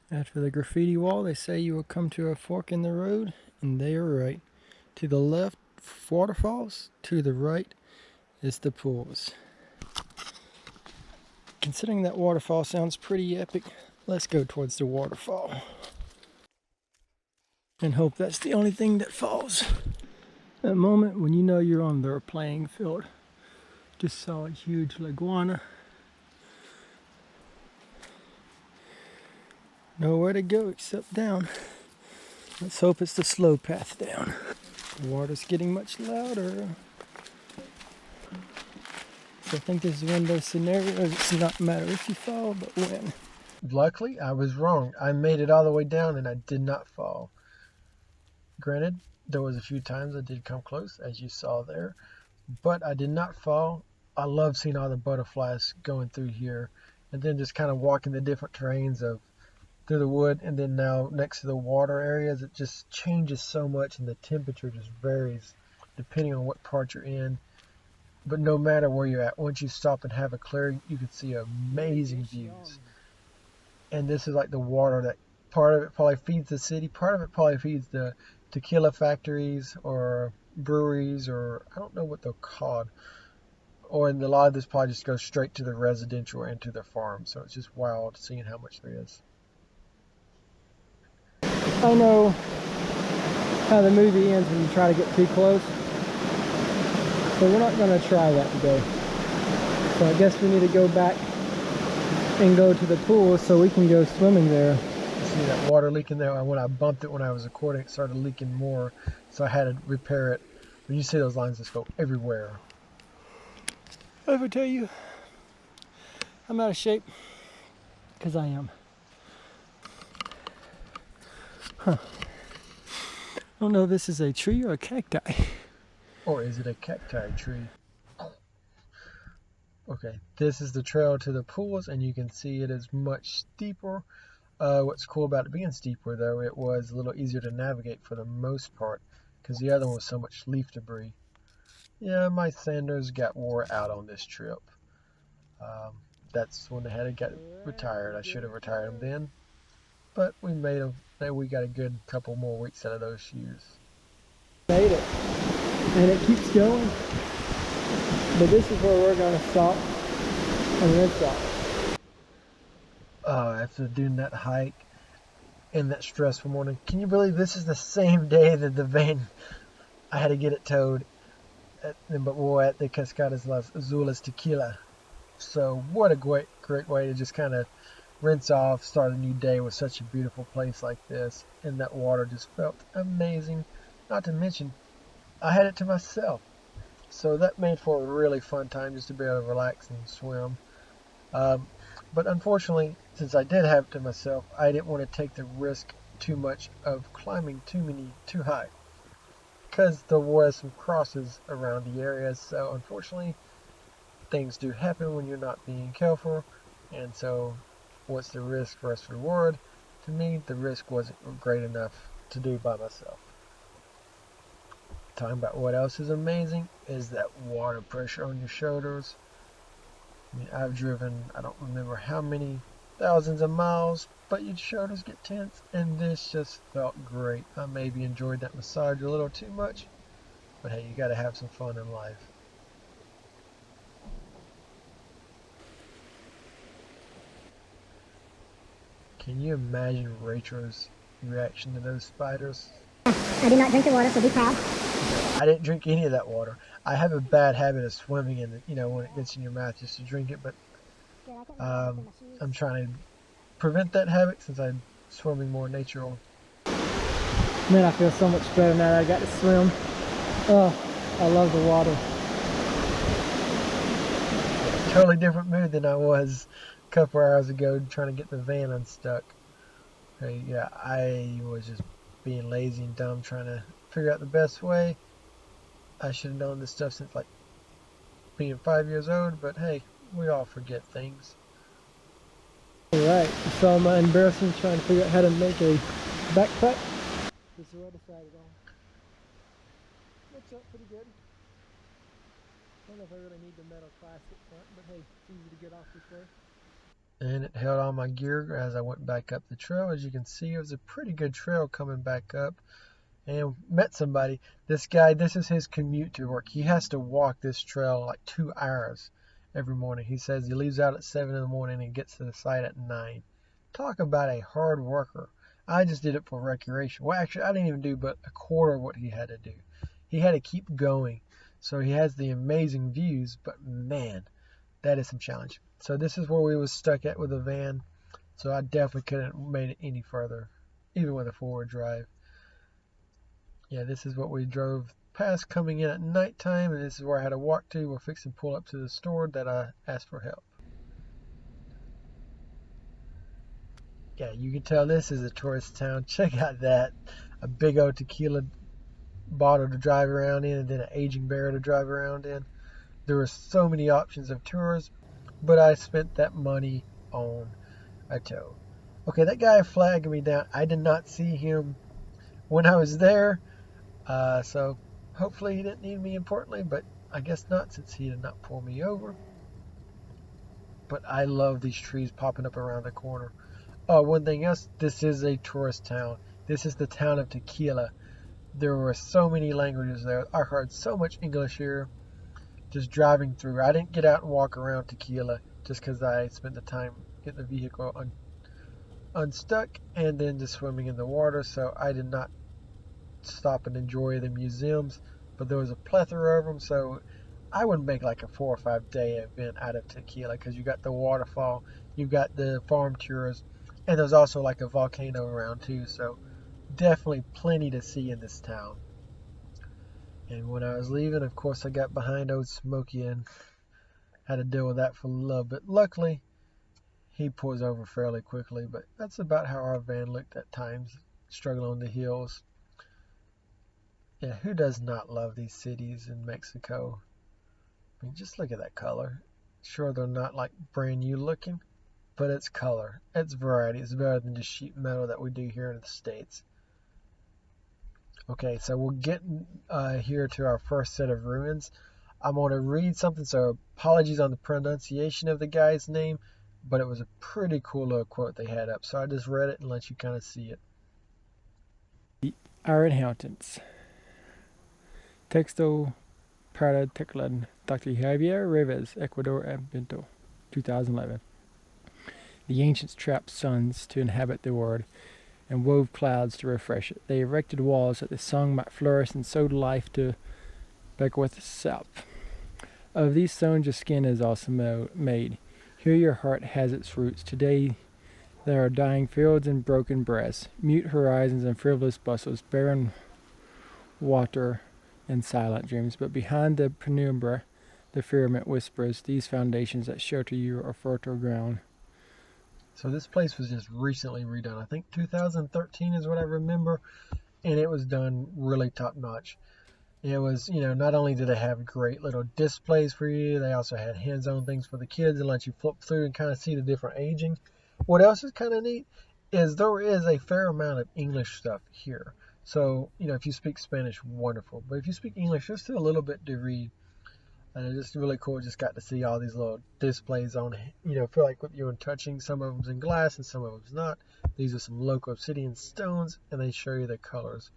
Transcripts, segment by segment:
After the graffiti wall, they say you will come to a fork in the road, and they are right. To the left, waterfalls. To the right is the pools. Considering that waterfall sounds pretty epic, let's go towards the waterfall. And hope that's the only thing that falls. That moment when you know you're on their playing field. Just saw a huge iguana. Nowhere to go except down. Let's hope it's the slow path down. The water's getting much louder. So I think this is one of those scenarios. It's not matter if you fall, but when. Luckily, I was wrong. I made it all the way down and I did not fall. Granted, there was a few times I did come close, as you saw there, but I did not fall. I love seeing all the butterflies going through here, and then just kind of walking the different terrains of through the wood, and then now next to the water areas. It just changes so much, and the temperature just varies depending on what part you're in. But no matter where you're at, once you stop and have a clearing, you can see amazing views. And this is like the water that part of it probably feeds the city, part of it probably feeds the tequila factories or breweries, or I don't know what they're called. Or in a lot of this probably just goes straight to the residential and to the farm. So it's just wild seeing how much there is. I know how the movie ends when you try to get too close. So we're not going to try that today. So I guess we need to go back and go to the pool so we can go swimming there. You see that water leaking there? When I bumped it when I was recording, it started leaking more. So I had to repair it. When you see those lines just go everywhere. I ever tell you, I'm out of shape, because I am. Huh. I don't know if this is a tree or a cacti. Or is it a cacti tree? Okay, this is the trail to the pools, and you can see it is much steeper. What's cool about it being steeper, though, it was a little easier to navigate for the most part, because the other one was so much leaf debris. Yeah, my sandals got wore out on this trip. That's when they had to get retired. I should have retired them then, but we made them. We got a good couple more weeks out of those shoes. Made it, and it keeps going. But this is where we're going to stop and rinse off. After doing that hike and that stressful morning, can you believe this is the same day that the van, I had to get it towed at the Cascadas Las Azules Tequila. So what a great way to just kind of rinse off, start a new day with such a beautiful place like this. And that water just felt amazing. Not to mention, I had it to myself. So that made for a really fun time just to be able to relax and swim. But unfortunately, since I did have it to myself, I didn't want to take the risk too much of climbing too high, because there were some crosses around the area. So unfortunately, things do happen when you're not being careful. And so what's the risk versus reward? To me, the risk wasn't great enough to do by myself. Talking about what else is amazing is that water pressure on your shoulders. I mean, I've driven, I don't remember how many thousands of miles, but your shoulders get tense, and this just felt great. I maybe enjoyed that massage a little too much, but hey, you gotta have some fun in life. Can you imagine Rachel's reaction to those spiders? I did not drink the water, so be proud. I didn't drink any of that water. I have a bad habit of swimming in it, when it gets in your mouth just to drink it, but I'm trying to prevent that habit since I'm swimming more natural. Man, I feel so much better now that I got to swim. Oh, I love the water. Yeah, totally different mood than I was a couple hours ago trying to get the van unstuck. Hey, yeah, I was just being lazy and dumb trying to figure out the best way. I should have known this stuff since like being 5 years old, but hey, we all forget things. Alright, so my embarrassment trying to figure out how to make a backpack. This is what I decided on. Looks up pretty good. I don't know if I really need the metal plastic front, but hey, it's easy to get off this way. and it held all my gear as I went back up the trail. As you can see, it was a pretty good trail coming back up, and met somebody. This guy, this is his commute to work. He has to walk this trail like 2 hours every morning. He says he leaves out at 7 in the morning and gets to the site at 9. Talk about a hard worker. I just did it for recreation. Well, actually, I didn't even do but a quarter of what he had to do. He had to keep going. So he has the amazing views, but man, that is some challenge. So this is where we was stuck at with the van. So I definitely couldn't have made it any further, even with a forward drive. Yeah, this is what we drove past coming in at nighttime, and this is where I had to walk to. We're fixing to pull up to the store that I asked for help. Yeah, you can tell this is a tourist town. Check out that. A big old tequila bottle to drive around in, and then an aging barrel to drive around in. There were so many options of tours, but I spent that money on a tow. Okay, that guy flagged me down. I did not see him when I was there, so hopefully he didn't need me importantly, but I guess not since he did not pull me over. But I love these trees popping up around the corner. Oh, one thing else, this is a tourist town. This is the town of Tequila. There were so many languages there. I heard so much English here just driving through. I didn't get out and walk around Tequila just because I spent the time getting the vehicle unstuck and then just swimming in the water, so I did not stop and enjoy the museums, but there was a plethora of them, so I would make like a 4 or 5 day event out of Tequila because you got the waterfall, you got the farm tours, and there's also like a volcano around too, so definitely plenty to see in this town. And when I was leaving, of course, I got behind old Smokey and had to deal with that for a little bit. Luckily, he pulls over fairly quickly, but that's about how our van looked at times, struggling on the hills. Yeah, who does not love these cities in Mexico? I mean, just look at that color. Sure, they're not like brand new looking, but it's color. It's variety. It's better than just sheet metal that we do here in the States. Okay, so we're getting here to our first set of ruins. I'm going to read something, so apologies on the pronunciation of the guy's name, but it was a pretty cool little quote they had up, so I just read it and let you kind of see it. Our inheritance. Texto para Teclan, Dr. Javier Reyes, Ecuador and Pinto, 2011. The ancients trapped suns to inhabit the world and wove clouds to refresh it. They erected walls that the song might flourish and sowed life to Beckwith South. Of these stones your skin is also made. Here your heart has its roots. Today there are dying fields and broken breasts, mute horizons and frivolous bustles, barren water and silent dreams. But behind the penumbra, the firmament whispers, these foundations that shelter you are fertile ground. So this place was just recently redone. I think 2013 is what I remember, and it was done really top notch. It was, not only did they have great little displays for you, they also had hands-on things for the kids and let you flip through and kind of see the different aging. What else is kind of neat is there is a fair amount of English stuff here. So, if you speak Spanish, wonderful. But if you speak English, there's still a little bit to read. And it's just really cool. Just got to see all these little displays on, feel like what you're touching. Some of them's in glass and some of them's not. These are some local obsidian stones, and they show you the colors,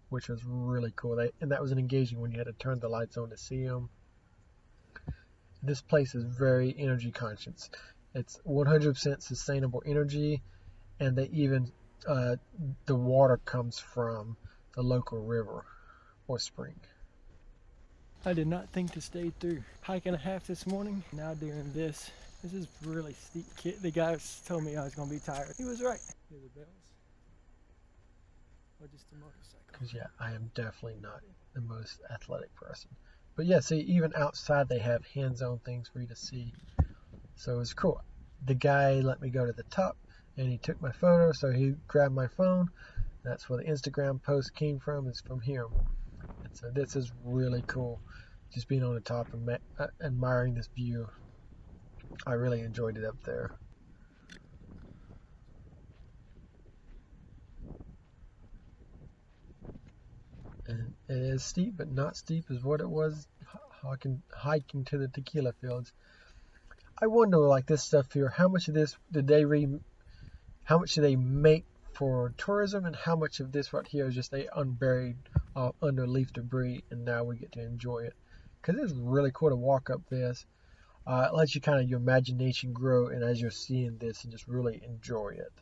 which was really cool. And that was engaging when you had to turn the lights on to see them. This place is very energy conscious. It's 100% sustainable energy, and they even the water comes from the local river or spring. I did not think to stay through hiking a half this morning. Now doing this. This is really steep. The guy told me I was going to be tired. He was right. Hear the bells. Or just a motorcycle. Because, yeah, I am definitely not the most athletic person. But, yeah, see, even outside they have hands-on things for you to see. So it was cool. The guy let me go to the top, and he took my photo, so he grabbed my phone. That's where the Instagram post came from. It's from him. And so this is really cool. Just being on the top and admiring this view. I really enjoyed it up there. And it is steep, but not steep as what it was hiking to the tequila fields. I wonder, like this stuff here, how much of this did how much do they make for tourism, and how much of this right here is just they unburied under leaf debris, and now we get to enjoy it. Because it's really cool to walk up this. It lets you kind of your imagination grow, and as you're seeing this, and just really enjoy it.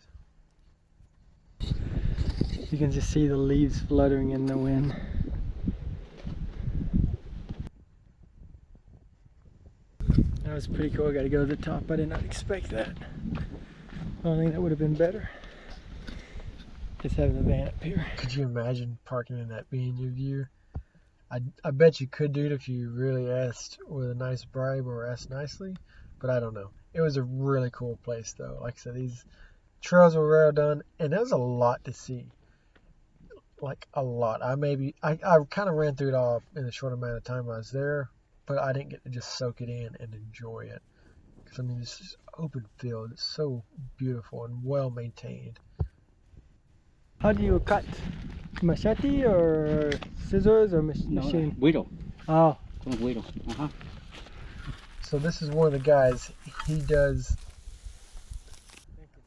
You can just see the leaves fluttering in the wind. That was pretty cool. I got to go to the top. I did not expect that. I think that would have been better. Just having the van up here. Could you imagine parking in that being your view? I bet you could do it if you really asked with a nice bribe or asked nicely, but I don't know. It was a really cool place though. Like I said, these trails were well done, and there was a lot to see. Like a lot. I kind of ran through it all in the short amount of time I was there, but I didn't get to just soak it in and enjoy it. Because I mean, this is open field. It's so beautiful and well maintained. How do you cut? Machete or scissors or machine? Güiro. Oh. Con güiro. Ajá. So this is one of the guys. He does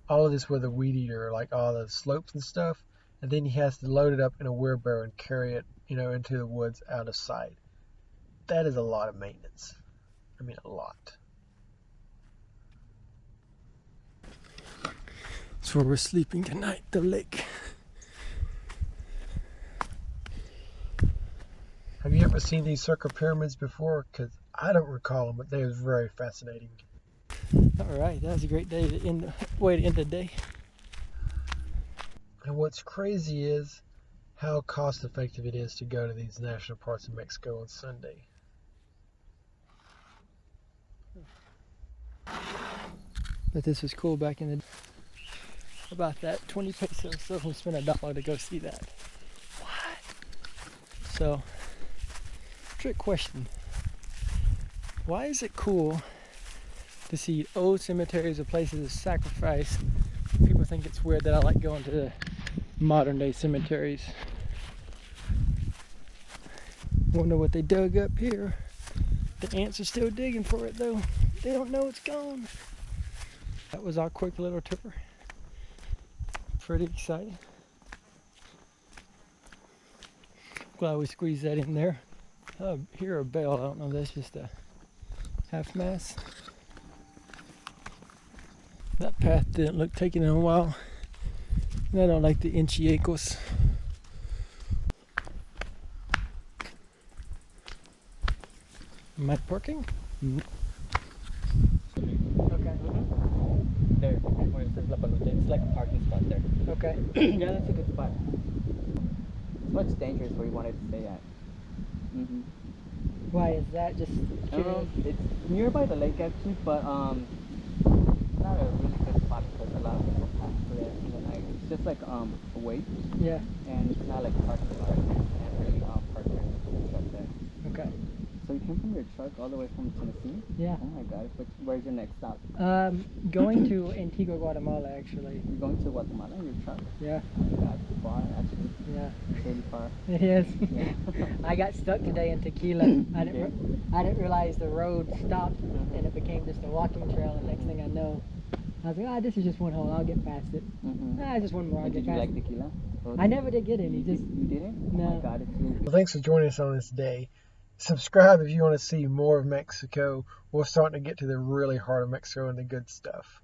all of this with a weed eater, like all the slopes and stuff. And then he has to load it up in a wheelbarrow and carry it, into the woods out of sight. That is a lot of maintenance. I mean, a lot. That's where we're sleeping tonight, the lake. Have you ever seen these circle pyramids before? Because I don't recall them, but they was very fascinating. All right, that was a great day to end. Way to end the day. And what's crazy is how cost effective it is to go to these national parks in Mexico on Sunday. But this was cool back in the about that 20 pesos, so we spent $1 to go see that. What? So, trick question. Why is it cool to see old cemeteries or places of sacrifice? People think it's weird that I like going to the modern day cemeteries. Wonder what they dug up here. The ants are still digging for it though. They don't know it's gone. That was our quick little tour. Pretty exciting. Glad we squeezed that in there. I hear a bell. I don't know if that's just a half mast. That path didn't look taken in a while. And I don't like the inchy ankles. Am I parking? Okay. There, where it says La Palute. It's like a parking spot there. Okay. Yeah, that's a good spot. It's much dangerous where you wanted to stay at. Why is that? Just curious. It's nearby the lake actually, but it's not a really good spot because a lot of people pass through it in the night. It's just like a wait, Yeah. and it's not like parking lot. You can't really park your truck there. Okay. So you came from your truck all the way from Tennessee? Yeah. Oh my God! Where's your next stop? Going to Antigua, Guatemala, actually. You're going to Guatemala in your truck? Yeah. Oh my God, it's far actually. Yeah. It's really far. It is. Yeah. I got stuck today in Tequila. I didn't realize the road stopped and it became just a walking trail. And next thing I know, I was like, this is just one hole. I'll get past it. Just one more. I'll get Did you past like it. tequila? I never did get any. Just You didn't? No. Oh my God, it's really good. Well, thanks for joining us on this day. Subscribe if you want to see more of Mexico. We're starting to get to the really heart of Mexico and the good stuff.